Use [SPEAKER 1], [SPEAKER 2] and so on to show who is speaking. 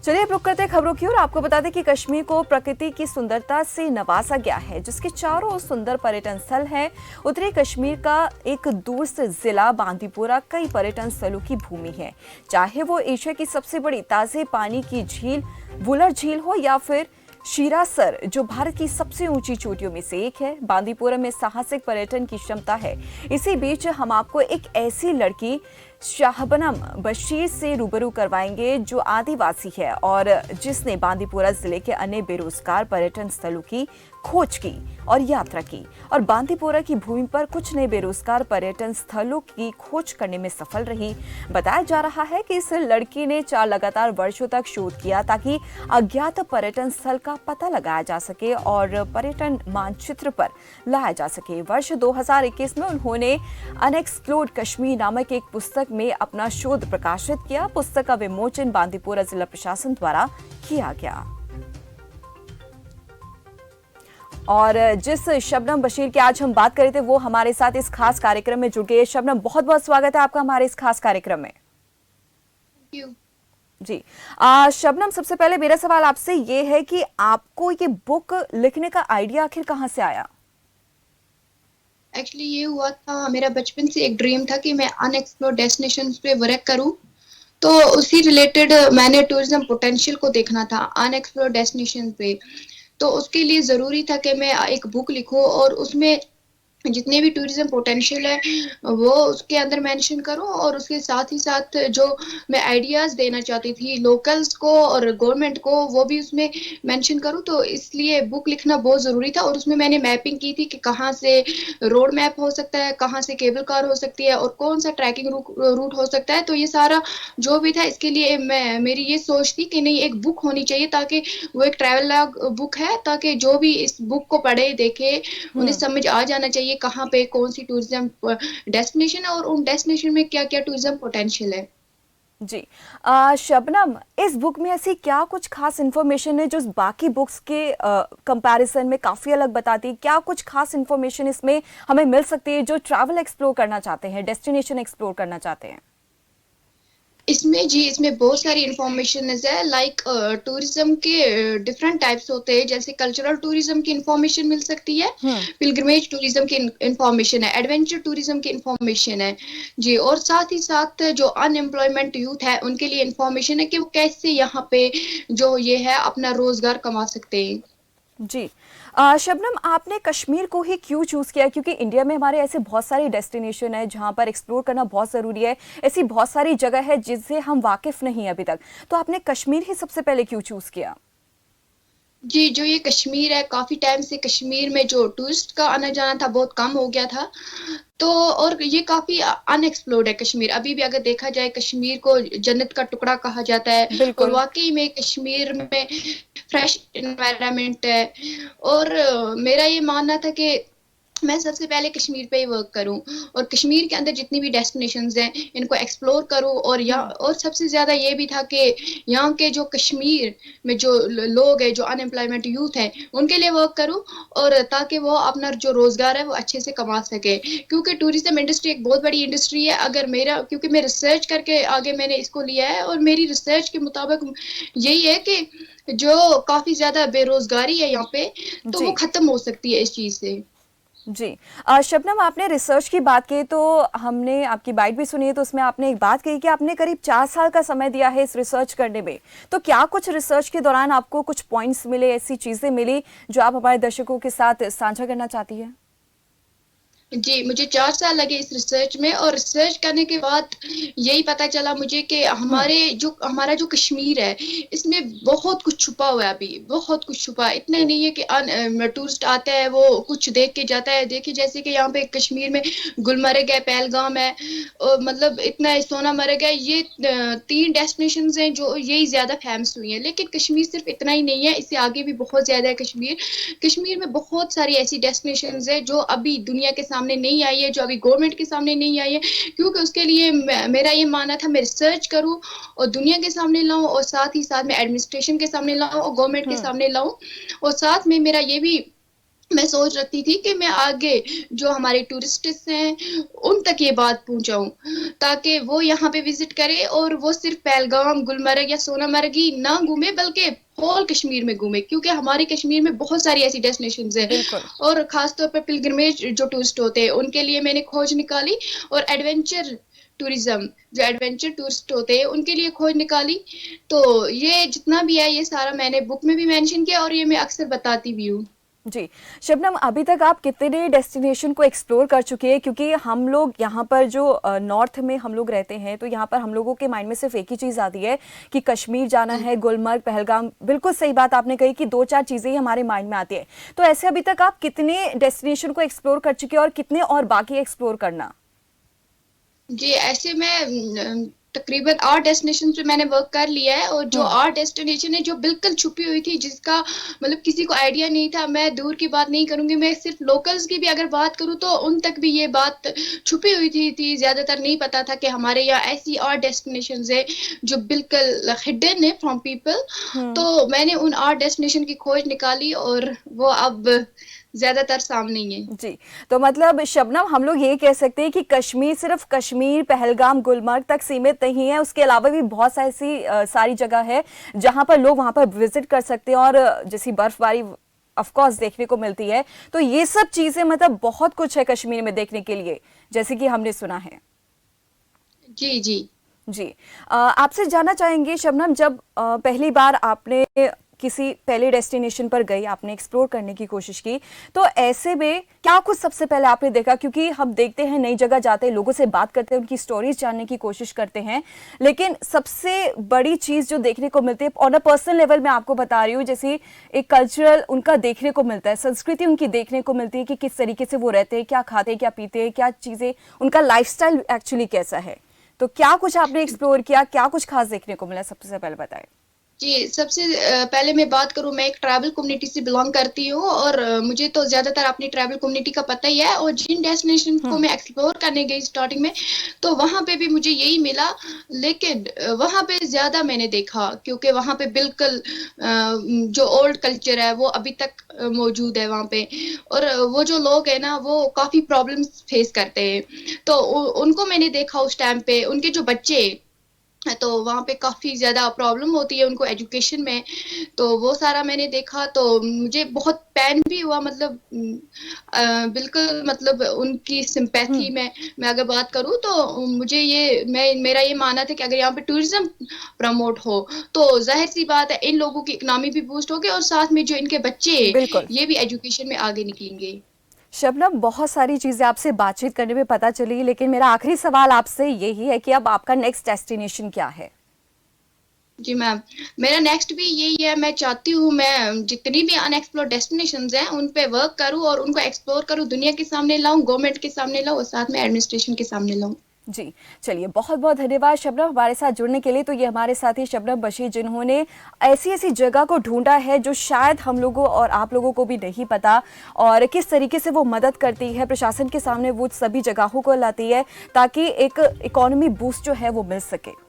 [SPEAKER 1] चलिए अब रुक करते हैं खबरों की ओर। आपको बता दें कि कश्मीर को प्रकृति की सुंदरता से नवाजा गया है, जिसके चारों ओर सुंदर पर्यटन स्थल हैं। उत्तरी कश्मीर का एक दूर से जिला बांदीपुरा कई पर्यटन स्थलों की भूमि है, चाहे वो एशिया की सबसे बड़ी ताजे पानी की झील वुलर झील हो या फिर शीरासर, जो भारत की सबसे ऊंची चोटियों में से एक है। बांदीपुरा में साहसिक पर्यटन की क्षमता है। इसी बीच हम आपको एक ऐसी लड़की शाहबनम बशीर से रूबरू करवाएंगे जो आदिवासी है और जिसने बांदीपुरा जिले के अन्य बेरोजगार पर्यटन स्थलों की खोज की और यात्रा की और बांदीपुरा की भूमि पर कुछ नए बेरोजगार पर्यटन स्थलों की खोज करने में सफल रही। बताया जा रहा है कि इस लड़की ने 4 लगातार वर्षों तक शोध किया ताकि अज्ञात पर्यटन स्थल का पता लगाया जा सके और पर्यटन मानचित्र पर लाया जा सके। वर्ष 2021 में उन्होंने अनएक्सप्लोर्ड कश्मीर नामक एक पुस्तक में अपना शोध प्रकाशित किया। पुस्तक का विमोचन बांदीपुरा जिला प्रशासन द्वारा किया गया। और जिस शबनम बशीर की आज हम बात कर रहे थे वो हमारे साथ इस खास कार्यक्रम में जुड़ गई है। शबनम, बहुत बहुत स्वागत है आपका हमारे इस खास कार्यक्रम में। जी शबनम, सबसे पहले मेरा सवाल आपसे ये है कि आपको ये बुक लिखने का आइडिया आखिर कहां से आया?
[SPEAKER 2] एक्चुअली ये हुआ था, मेरा बचपन से एक ड्रीम था कि मैं अनएक्सप्लोर्ड डेस्टिनेशन पे वर्क करूं। तो उसी रिलेटेड मैंने टूरिज्म पोटेंशियल को देखना था अनएक्सप्लोर्ड डेस्टिनेशन पे। तो उसके लिए ज़रूरी था कि मैं एक बुक लिखूं और उसमें जितने भी टूरिज्म पोटेंशियल है वो उसके अंदर मेंशन करूं और उसके साथ ही साथ जो मैं आइडियाज़ देना चाहती थी लोकल्स को और गवर्नमेंट को वो भी उसमें मेंशन करूं। तो इसलिए बुक लिखना बहुत ज़रूरी था और उसमें मैंने मैपिंग की थी कि कहाँ से रोड मैप हो सकता है, कहाँ से केबल कार हो सकती है और कौन सा ट्रैकिंग रूट हो सकता है। तो ये सारा जो भी था इसके लिए मेरी ये सोच थी कि नहीं, एक बुक होनी चाहिए ताकि वो एक ट्रैवल लॉग बुक है ताकि जो भी इस बुक को पढ़े देखे उन्हें समझ आ जाना चाहिए कहाँ पे कौन सी टूरिज्म डेस्टिनेशन है और उन डेस्टिनेशन में क्या क्या टूरिज्म पोटेंशियल है।
[SPEAKER 1] जी शबनम, इस बुक में ऐसी क्या कुछ खास इन्फॉर्मेशन है जो बाकी बुक्स के कंपैरिजन में काफी अलग बताती है? क्या कुछ खास इन्फॉर्मेशन इसमें हमें मिल सकती है जो ट्रैवल एक्सप्लोर करना चाहते हैं, डेस्टिनेशन एक्सप्लोर करना चाहते हैं?
[SPEAKER 2] इसमें बहुत सारी इंफॉर्मेशन है। लाइक टूरिज्म के डिफरेंट टाइप्स होते हैं, जैसे कल्चरल टूरिज्म की इंफॉर्मेशन मिल सकती है, पिलग्रिमेज टूरिज्म की इंफॉर्मेशन है, एडवेंचर टूरिज्म की इंफॉर्मेशन है जी। और साथ ही साथ जो अनएम्प्लॉयमेंट यूथ है उनके लिए इंफॉर्मेशन है कि वो कैसे यहाँ पे जो ये है अपना रोजगार कमा सकते हैं।
[SPEAKER 1] जी शबनम, आपने कश्मीर को ही क्यों चूज किया? क्योंकि इंडिया में हमारे ऐसे बहुत सारे डेस्टिनेशन है जहां पर एक्सप्लोर करना बहुत जरूरी है, ऐसी बहुत सारी जगह है जिससे हम वाकिफ नहीं अभी तक, तो आपने कश्मीर ही सबसे पहले क्यों चूज किया?
[SPEAKER 2] जी, जो ये कश्मीर है काफ़ी टाइम से कश्मीर में जो टूरिस्ट का आना जाना था बहुत कम हो गया था। तो और ये काफ़ी अनएक्सप्लोर्ड है कश्मीर। अभी भी अगर देखा जाए कश्मीर को जन्नत का टुकड़ा कहा जाता है और
[SPEAKER 1] बिल्कुल।
[SPEAKER 2] वाक़ई में कश्मीर में फ्रेश एनवायरनमेंट है। और मेरा ये मानना था कि मैं सबसे पहले कश्मीर पे ही वर्क करूं और कश्मीर के अंदर जितनी भी डेस्टिनेशंस हैं इनको एक्सप्लोर करूं। और यहाँ और सबसे ज़्यादा ये भी था कि यहाँ के जो कश्मीर में जो लोग हैं, जो अनएम्प्लॉयमेंट यूथ है, उनके लिए वर्क करूं और ताकि वो अपना जो रोज़गार है वो अच्छे से कमा सके। क्योंकि टूरिज्म इंडस्ट्री एक बहुत बड़ी इंडस्ट्री है। अगर मेरा क्योंकि मैं रिसर्च करके आगे मैंने इसको लिया है और मेरी रिसर्च के मुताबिक यही है कि जो काफ़ी ज़्यादा बेरोज़गारी है यहाँ पे तो वो
[SPEAKER 1] जी
[SPEAKER 2] ख़त्म हो सकती है इस चीज़ से।
[SPEAKER 1] जी शबनम, आपने रिसर्च की बात की तो हमने आपकी बाइट भी सुनी है, तो उसमें आपने एक बात कही कि आपने करीब 4 साल का समय दिया है इस रिसर्च करने में। तो क्या कुछ रिसर्च के दौरान आपको कुछ पॉइंट्स मिले, ऐसी चीजें मिली जो आप हमारे दर्शकों के साथ साझा करना चाहती है?
[SPEAKER 2] जी, मुझे 4 साल लगे इस रिसर्च में और रिसर्च करने के बाद यही पता चला मुझे कि हमारा जो कश्मीर है, इसमें बहुत कुछ छुपा हुआ है अभी, बहुत कुछ छुपा है। इतना ही नहीं है कि टूरिस्ट आता है, वो कुछ देख के जाता है। देखिए जैसे कि यहाँ पे कश्मीर में गुलमर्ग है, पहलगाम है और मतलब इतना सोनामर्ग है, ये 3 डेस्टिनेशंस हैं जो यही ज़्यादा फेमस हुई हैं। लेकिन कश्मीर सिर्फ इतना ही नहीं है, इससे आगे भी बहुत ज़्यादा है कश्मीर। कश्मीर में बहुत सारी ऐसी डेस्टिनेशंस है जो अभी दुनिया के सामने नहीं आई है, जो अभी गवर्नमेंट के सामने नहीं आई है। क्योंकि उसके लिए मेरा ये मानना था मैं रिसर्च करूं और दुनिया के सामने लाऊं और साथ ही साथ मैं एडमिनिस्ट्रेशन के सामने लाऊं और गवर्नमेंट के सामने लाऊं। और साथ में मेरा ये भी मैं सोच रखती थी कि मैं आगे जो हमारे टूरिस्ट्स हैं उन तक ये बात पहुंचाऊं, ताकि वो यहाँ पे विजिट करें और वो सिर्फ पहलगाम, गुलमर्ग या सोनामर्ग ही ना घूमे, बल्कि होल कश्मीर में घूमे, क्योंकि हमारे कश्मीर में बहुत सारी ऐसी डेस्टिनेशंस हैं।
[SPEAKER 1] बिल्कुल।
[SPEAKER 2] और खास तौर पर पिलग्रिमेज जो टूरिस्ट होते हैं उनके लिए मैंने खोज निकाली, और एडवेंचर टूरिज्म जो एडवेंचर टूरिस्ट होते हैं उनके लिए खोज निकाली। तो ये जितना भी है ये सारा मैंने बुक में भी मेंशन किया, और ये मैं अक्सर बताती भी हूँ।
[SPEAKER 1] जी, शबनम, अभी तक आप कितने डेस्टिनेशन को एक्सप्लोर कर चुके हैं? क्योंकि हम लोग यहाँ पर जो नॉर्थ में हम लोग रहते हैं, तो यहाँ पर हम लोगों के माइंड में सिर्फ एक ही चीज़ आती है कि कश्मीर जाना है, गुलमर्ग, पहलगाम। बिल्कुल सही बात आपने कही कि 2-4 चीज़ें ही हमारे माइंड में आती है। तो ऐसे अभी तक आप कितने डेस्टिनेशन को एक्सप्लोर कर चुके हैं और कितने और बाकी एक्सप्लोर करना?
[SPEAKER 2] जी, ऐसे में तकरीबन 8 डेस्टिनेशन पे मैंने वर्क कर लिया है, और जो
[SPEAKER 1] हम्म।
[SPEAKER 2] 8 डेस्टिनेशन है जो बिल्कुल छुपी हुई थी, जिसका मतलब किसी को आइडिया नहीं था, मैं दूर की बात नहीं करूंगी, मैं सिर्फ लोकल्स की भी अगर बात करूं तो उन तक भी ये बात छुपी हुई थी, ज्यादातर नहीं पता था कि हमारे यहाँ ऐसी 8 डेस्टिनेशन है जो बिल्कुल हिडन है फ्रॉम पीपल।
[SPEAKER 1] हम्म।
[SPEAKER 2] तो मैंने उन 8 डेस्टिनेशन की खोज निकाली, और वो अब ज्यादातर सामने ही है।
[SPEAKER 1] जी, तो मतलब शबनम, हम लोग ये कह सकते हैं कि कश्मीर सिर्फ कश्मीर, पहलगाम, गुलमर्ग तक सीमित नहीं है। उसके अलावा भी बहुत सारी ऐसी सारी जगह है जहां पर लोग वहां पर विजिट कर सकते हैं और जैसी बर्फबारी ऑफ कोर्स देखने को मिलती है। तो ये सब चीजें मतलब बहुत कुछ है कश्मीर में देखने के लिए, जैसे कि हमने सुना है।
[SPEAKER 2] जी जी।
[SPEAKER 1] जी, आपसे जानना चाहेंगे शबनम, जब पहली बार आपने किसी पहले डेस्टिनेशन पर गई, आपने एक्सप्लोर करने की कोशिश की, तो ऐसे में क्या कुछ सबसे पहले आपने देखा? क्योंकि हम देखते हैं नई जगह जाते हैं, लोगों से बात करते हैं, उनकी स्टोरीज जानने की कोशिश करते हैं, लेकिन सबसे बड़ी चीज जो देखने को मिलती है ऑन अ पर्सनल लेवल, मैं आपको बता रही हूँ, जैसे एक कल्चरल उनका देखने को मिलता है, संस्कृति उनकी देखने को मिलती है कि किस तरीके से वो रहते हैं, क्या खाते हैं, क्या पीते हैं, क्या चीजें, उनका लाइफस्टाइल एक्चुअली कैसा है। तो क्या कुछ आपने एक्सप्लोर किया, क्या कुछ खास देखने को मिला, सबसे पहले बताएं।
[SPEAKER 2] जी, सबसे पहले मैं बात करूँ, मैं एक ट्रैवल कम्युनिटी से बिलोंग करती हूँ, और मुझे तो ज़्यादातर अपनी ट्रैवल कम्युनिटी का पता ही है। और जिन डेस्टिनेशन को मैं एक्सप्लोर करने गई स्टार्टिंग में, तो वहाँ पे भी मुझे यही मिला, लेकिन वहाँ पे ज़्यादा मैंने देखा, क्योंकि वहाँ पे बिल्कुल जो ओल्ड कल्चर है वो अभी तक मौजूद है वहाँ पे। और वो जो लोग हैं ना, वो काफ़ी प्रॉब्लम्स फेस करते हैं, तो उनको मैंने देखा उस टाइम पे, उनके जो बच्चे, तो वहाँ पे काफ़ी ज़्यादा प्रॉब्लम होती है उनको एजुकेशन में। तो वो सारा मैंने देखा, तो मुझे बहुत पैन भी हुआ, मतलब बिल्कुल, मतलब उनकी सिंपैथी में मैं अगर बात करूँ, तो मुझे ये मेरा ये मानना था कि अगर यहाँ पे टूरिज्म प्रमोट हो, तो जाहिर सी बात है इन लोगों की इकनॉमी भी बूस्ट होगी, और साथ में जो इनके बच्चे
[SPEAKER 1] बिल्कुल।
[SPEAKER 2] ये भी एजुकेशन में आगे निकलेंगे।
[SPEAKER 1] शबनम, बहुत सारी चीजें आपसे बातचीत करने में पता चली, लेकिन मेरा आखिरी सवाल आपसे यही है कि अब आपका नेक्स्ट डेस्टिनेशन क्या है?
[SPEAKER 2] जी मैम, मेरा नेक्स्ट भी यही है। मैं चाहती हूँ मैं जितनी भी अनएक्सप्लोर्ड डेस्टिनेशंस हैं उन पे वर्क करूँ, और उनको एक्सप्लोर करूँ, दुनिया के सामने लाऊं, गवर्नमेंट के सामने लाऊं, और साथ में एडमिनिस्ट्रेशन के सामने लाऊं।
[SPEAKER 1] जी, चलिए, बहुत बहुत धन्यवाद शबनम हमारे साथ जुड़ने के लिए। तो ये हमारे साथी शबनम बशीर, जिन्होंने ऐसी ऐसी जगह को ढूंढा है जो शायद हम लोगों और आप लोगों को भी नहीं पता, और किस तरीके से वो मदद करती है, प्रशासन के सामने वो सभी जगहों को लाती है ताकि एक इकोनॉमी बूस्ट जो है वो मिल सके।